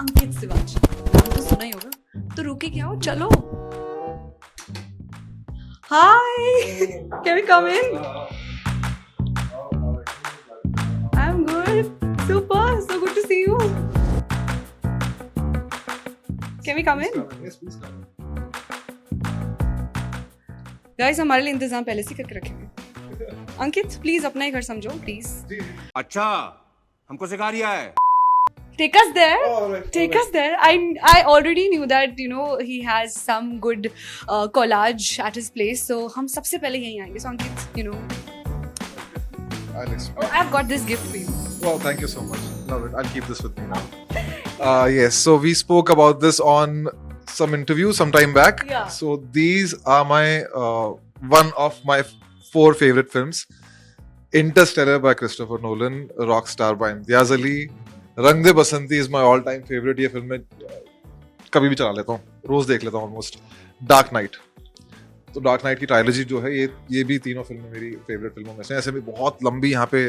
अंकित शिवाजी, नाम तो सुना ही होगा, तो रुके क्या हो, चलो। Hi, can we come in? I am good, super, so good to see you. Can we come in? Guys, हमारे लिए इंतजाम पहले से करके रखे हुए। अंकित, प्लीज अपना ही घर समझो, प्लीज। अच्छा, हमको सिखा रिया है। Take us there. Take us there. I already knew that he has some good collage at his place. So हम सबसे पहले यहीं आएंगे. So Ankit, I'll explain. oh, I've got this gift for you. Well, thank you so much. Love it. I'll keep this with me now. Yes, so we spoke about this on some interview some time back. Yeah. So these are my one of my 4 favorite films. Interstellar by Christopher Nolan, Rockstar by Imtiaz Ali, Rang De Basanti is my all time favourite. ये film मैं कभी भी चला लेता हूँ, रोज देख लेता हूँ ऑलमोस्ट. डार्क नाइट, तो डार्क नाइट की ट्रायलॉजी जो है ये भी तीनों फिल्में मेरी फेवरेट फिल्मों में से. ऐसे भी बहुत लंबी यहाँ पे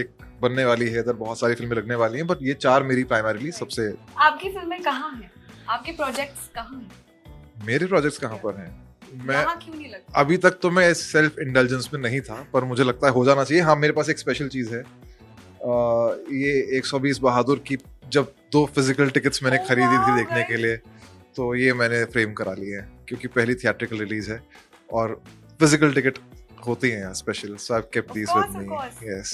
एक बनने वाली है, इधर बहुत सारी फिल्में लगने वाली हैं, बट ये 4 मेरी प्राइमरीली सबसे. आपकी फिल्में कहाँ हैं? आपके प्रोजेक्ट्स कहाँ हैं? मेरे प्रोजेक्ट्स कहाँ पर हैं? मैं यहाँ क्यों नहीं लगता? अभी तक तो मैं सेल्फ इंडल्जेंस में नहीं था, पर मुझे लगता है हो जाना चाहिए. हाँ, मेरे पास एक स्पेशल चीज है. ये 120 बहादुर की जब 2 फिजिकल टिकट्स मैंने खरीदी थी देखने के लिए, तो ये मैंने फ्रेम करा लिए हैं क्योंकि पहली थिएट्रिकल रिलीज है और फिजिकल टिकट होती हैं यहाँ special. So I have kept these with me. Yes,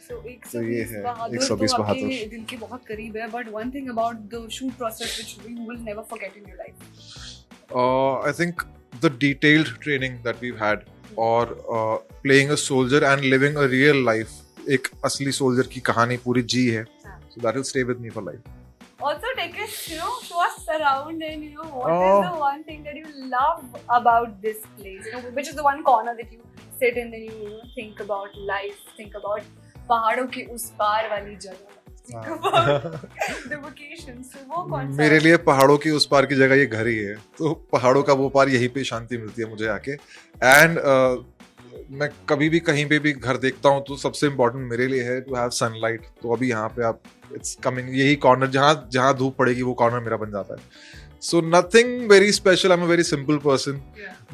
तो ये है 120 बहादुर. दिल के बहुत करीब है, but one thing about the shoot process which you will never forget in your life. I think the detailed training that we've had, or playing a soldier and living a real life, एक असली soldier की कहानी पूरी जी है. So that will stay with me for life. Also take us, show us around and what is the one thing that you love about this place, which is the one corner that you sit in and you think about life, think about पहाड़ों के उस पार वाली जगह, think about the vacations. So वो कौन सा? मेरे लिए पहाड़ों की उस पार की जगह ये घर ही है, तो पहाड़ों का वो पार यहीं पे शांति मिलती है मुझे आके. एंड मैं कभी भी कहीं पे भी घर देखता हूँ तो सबसे इम्पोर्टेंट मेरे लिए है टू हैव सनलाइट. तो अभी यहाँ पे आप इट्स कमिंग, यही कॉर्नर जहाँ धूप पड़ेगी वो कॉर्नर मेरा बन जाता है. So nothing very special. I am a very simple person.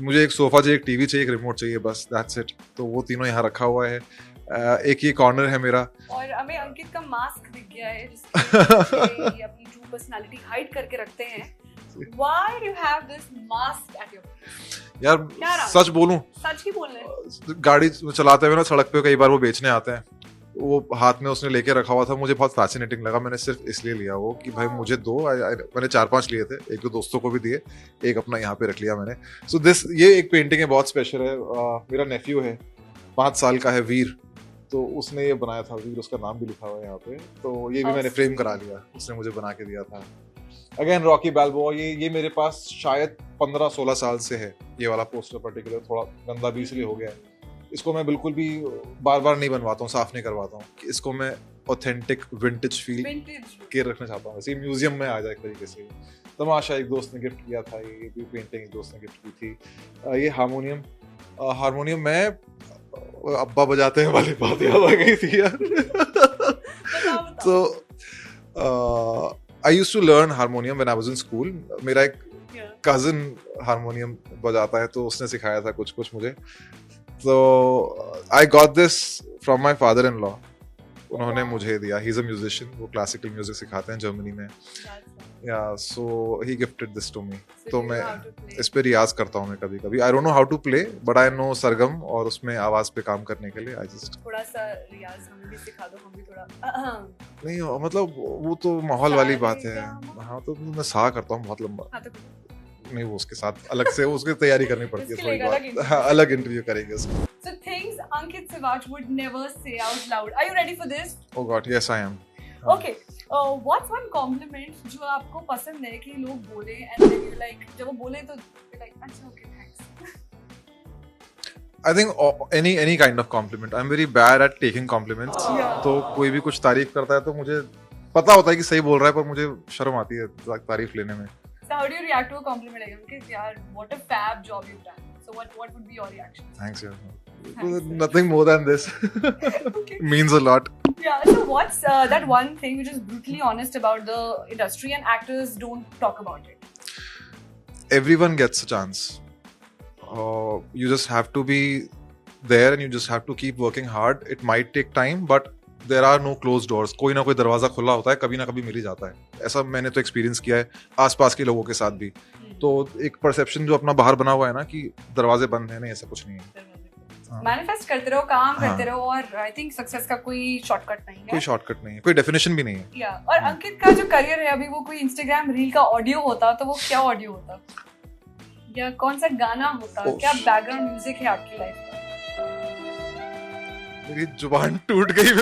मुझे एक सोफा चाहिए, एक टीवी चाहिए, एक रिमोट चाहिए, बस दैट्स इट. तो वो तीनों यहाँ रखा हुआ है. एक ये कॉर्नर है मेरा. और हमें अंकित का मास्क दिख गया है जिसमें अपनी ट्रू पर्सनालिटी हाइड करके रखते हैं. Why do you have this mask at your place? यार सच बोलूं, सच ही बोल रहे हैं. गाड़ी चलाते हुए ना सड़क पे कई बार वो बेचने आते हैं, वो हाथ में उसने लेके रखा हुआ था, मुझे बहुत फैसिनेटिंग लगा. मैंने सिर्फ इसलिए लिया वो कि भाई मुझे दो. मैंने 4-5 लिए थे, एक 2 दोस्तों को भी दिए, एक अपना यहाँ पे रख लिया मैंने. सो ये एक पेंटिंग है, बहुत स्पेशल है. मेरा नेफ्यू है, 5 साल का है, वीर. तो उसने ये बनाया था, वीर उसका नाम भी लिखा हुआ है यहाँ पे. तो ये भी मैंने फ्रेम करा लिया, उसने मुझे बना के दिया था. अगेन रॉकी बैल्बोआ, ये मेरे पास शायद 15-16 साल से है. ये वाला पोस्टर पर्टिकुलर थोड़ा गंदा भी इसलिए हो गया है. इसको मैं बिल्कुल भी बार बार नहीं बनवाता हूँ, साफ नहीं करवाता हूँ. इसको मैं ऑथेंटिक विंटेज फील के रखना चाहता हूँ. वैसे म्यूजियम में आ जाए एक तरीके से. तमाशा एक दोस्त ने गिफ्ट किया था, ये भी पेंटिंग एक दोस्त ने गिफ्ट की थी. ये हारमोनियम मैं अब्बा बजाते हैं वाली बात याद आ गई थी यार. तो I used to learn harmonium when I was in school. मेरा एक cousin हारमोनियम बजाता है, तो उसने सिखाया था कुछ मुझे. तो I got this from my father-in-law. उन्होंने मुझे दिया. He's a musician. वो क्लासिकल म्यूजिक सिखाते हैं जर्मनी में. Yeah, so he gifted this to me. तो मैं इस पे रियाज करता हूँ मैं कभी-कभी. I don't know how to play, but I know सरगम और उसमें आवाज पे काम करने के लिए I just थोड़ा सा रियाज हमें भी सिखा दो, हम भी थोड़ा. नहीं, मतलब वो तो माहौल वाली बात है. हाँ, तो मैं सा करता हूँ बहुत लंबा. नहीं, वो उसके साथ अलग से उसकी तैयारी करनी पड़ती है थोड़ी बात. हाँ, अलग इंटरव्यू करेंगे उसको. So things Ankit Sivaj would never say out loud. Are you ready for this? Oh God, yes I am. Okay. What's one compliment जो आपको पसंद है कि लोग बोले and then you like, जब वो बोले तो you're like, अच्छा, okay, thanks. I think any kind of compliment. I'm very bad at taking compliments. तो कोई भी कुछ तारीफ करता है तो मुझे पता होता है कि सही बोल रहा है, पर मुझे शर्म आती है तारीफ लेने में. So how do you react to a compliment like, Ankit, yaar, what a fab job you've done. So what would be your reaction? Thanks, yeah. Nothing more than this. Okay. Means a lot. Yeah, so what's that one thing which is brutally honest about the industry and actors don't talk about it? Everyone gets a chance. You just have to be there and you just have to keep working hard. It might take time, but there are no closed doors. कोई ना कोई दरवाजा खुला होता है, कभी ना कभी मिल ही जाता है. ऐसा मैंने तो एक्सपीरियंस किया है आसपास के लोगों के साथ भी. तो एक परसेप्शन जो अपना बाहर बना हुआ है ना कि दरवाजे बंद है, नहीं, ऐसा कुछ नहीं है. मैनिफेस्ट करते रहो, काम हाँ. करते रहो, और आई थिंक सक्सेस का कोई शॉर्टकट नहीं है. कोई शॉर्टकट नहीं है, कोई डेफिनेशन भी नहीं है. या और अंकित का जो करियर है अभी, वो कोई इंस्टाग्राम रील का ऑडियो होता तो वो क्या ऑडियो होता, या कौन सा गाना होता, क्या बैकग्राउंड म्यूजिक है आपकी लाइफ में? मेरी जुबान टूट गई.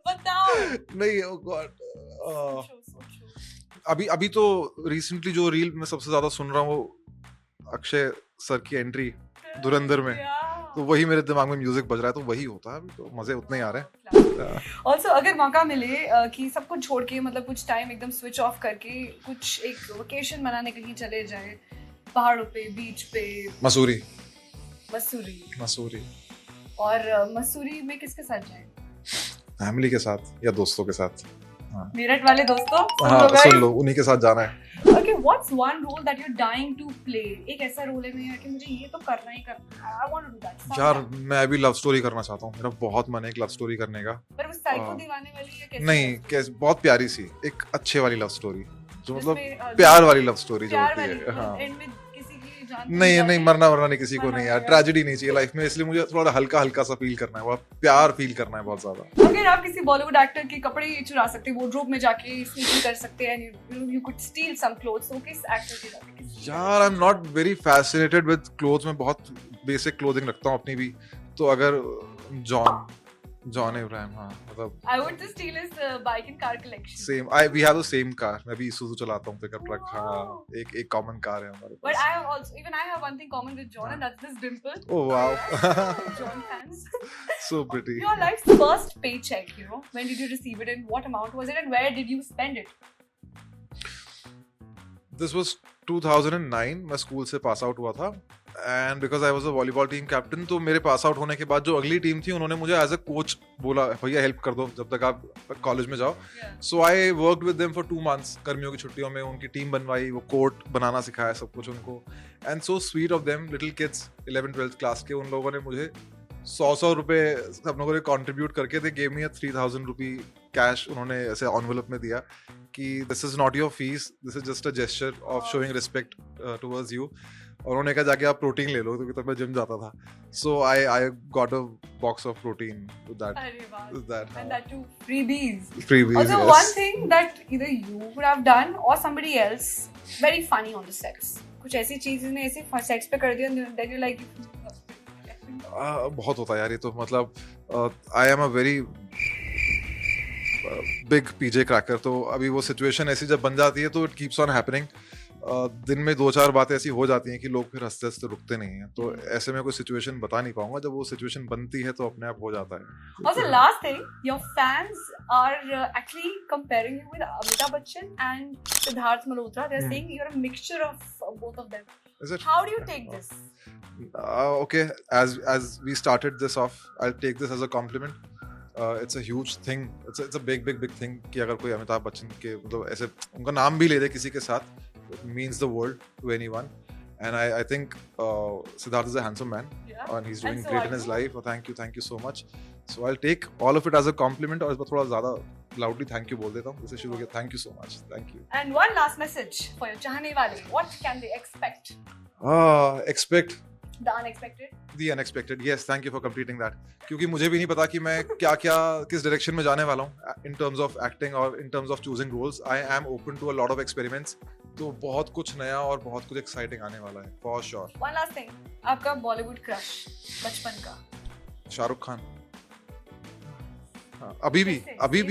बताओ. नहीं, oh God. अभी तो रिसेंटली जो रील मैं सबसे ज्यादा सुन रहा हूँ वो अक्षय सर की एंट्री धुरंधर में, तो वही मेरे दिमाग में म्यूजिक बज रहा है, तो वही होता है. तो मजे उतने ही आ रहे हैं. ऑल्सो अगर मौका मिले कि सब कुछ छोड़ के, मतलब कुछ टाइम एकदम स्विच ऑफ करके कुछ एक वेकेशन मनाने कहीं चले जाए, पहाड़ों पे, बीच पे, मसूरी. मसूरी. और मसूरी में किसके साथ जाए? फैमिली के साथ या दोस्तों के साथ. मेरठ वाले दोस्तों सुन लो, उन्हीं के साथ जाना है. Okay, what's one role that you're dying to play? एक ऐसा रोल है मेरा कि मुझे ये तो करना ही करना है. I want to do that. यार मैं अभी लव स्टोरी करना चाहता हूँ. मेरा बहुत मन है एक लव स्टोरी करने का. पर वो साइको दीवाने वाली है कैसे? नहीं, कैसे, बहुत प्यारी सी एक अच्छे वाली लव स्टोरी, जो मतलब जिसमें, प्यार वाली लव स्टोरी जो प्यार होती वाली, है. हाँ. एंड में किसी की जान नहीं, मरना नहीं किसी को नहीं यार. नहीं. ट्रेजेडी नहीं चाहिए लाइफ में, इसलिए मुझे थोड़ा हल्का सा फील करना है, बहुत प्यार फील करना है बहुत ज्यादा. अगर आप किसी बॉलीवुड एक्टर के कपड़े चुरा सकते, वार्डरोब में जाके स्नीकिंग कर सकते हैं, you could steal some clothes, तो किस एक्टर के जाके? यार I am not very fascinated with clothes. मैं बहुत बेसिक क्लोथिंग रखता हूँ अपनी भी. तो अगर जॉन इब्राहिम, हाँ, मतलब I would just steal his bike and car collection. Same. We have the same car. मैं भी Isuzu चलाता हूँ, पिकअप ट्रक. हाँ, एक कॉमन कार है हमारे But pass. I have also, even I have one thing common with John, and that's this dimple. Oh wow. John fans. So pretty. Your life's first paycheck, when did you receive it and what amount was it and where did you spend it? This was 2009. मैं school से pass out हुआ था. And because I was a volleyball team captain, तो मेरे pass out होने के बाद जो अगली टीम थी उन्होंने मुझे एज अ कोच बोला, भैया हेल्प कर दो जब तक आप कॉलेज में जाओ. So I worked with them for 2 months. गर्मियों की छुट्टियों में उनकी टीम बनवाई, वो कोर्ट बनाना सिखाया, सब कुछ उनको. And so sweet of them, little kids 11th-12th class के. उन लोगों ने मुझे 100 रुपए सब लोगों ने कॉन्ट्रीब्यूट करके they gave me 3,000 rupee cash. उन्होंने ऐसे एनवेलप में दिया कि this is not your fees, this is just a gesture of showing respect towards you. और उन्होंने कहा जाके आप प्रोटीन ले लो, क्योंकि तब मैं जिम जाता था. So I got a box of protein with that. And that too, freebies. Freebies, Also, yes. one thing that either you would have done or somebody else very funny on the sets. कुछ ऐसी चीज़ ने ऐसे sets पे कर दिया, then you're like, बहुत होता है यार ये तो. मतलब I am a very big PJ cracker. तो अभी वो सिचुएशन ऐसी जब बन जाती है तो इट कीप्स ऑन हैपनिंग. दिन में 2-4 बातें ऐसी हो जाती हैं कि लोग फिर हंसते हंसते रुकते नहीं हैं. तो ऐसे में कोई सिचुएशन बता नहीं पाऊंगा. जब वो सिचुएशन बनती है तो अपने आप हो जाता है. Also, last thing, your fans are actually comparing you with Amitabh Bachchan and Siddharth Malhotra. They're saying you're a mixture of both of them. Is it? How do you take this? Okay, as we started this off, I'll take this as a compliment. It's a huge thing. It's a big thing कि अगर कोई अमिताभ बच्चन के मतलब ऐसे उनका नाम भी ले दे किसी के साथ, it means the world to anyone. And I think Siddharth is a handsome man. Yeah. And he's doing And so great are in his you. life. Thank you so much. So I'll take all of it as a compliment. और इस बार थोड़ा ज़्यादा loudly thank you बोल देता हूँ. इससे शुरू किया. Thank you so much. Thank you. And one last message for your चाहने वाले. What can they expect? Expect The unexpected. The unexpected. Yes, thank you for completing that. क्योंकि मुझे भी नहीं पता कि मैं क्या किस डायरेक्शन में जाने वाला हूँ in terms of acting और in terms of choosing roles. I am open to a lot of experiments. तो बहुत कुछ नया और बहुत कुछ exciting आने वाला है for sure. One last thing. आपका बॉलीवुड क्रश बचपन का? शाहरुख खान. हाँ, अभी भी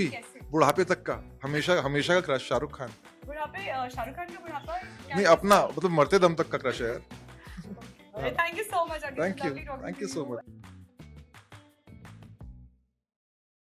कैसे? बुढ़ापे तक का हमेशा का क्रश शाहरुख खान. बुढ़ापे शाहरुख खान का बुढ़ापा? नहीं, अपना मतलब मरते दम तक का क्रश है यार. Thank you so much. Thank you so much.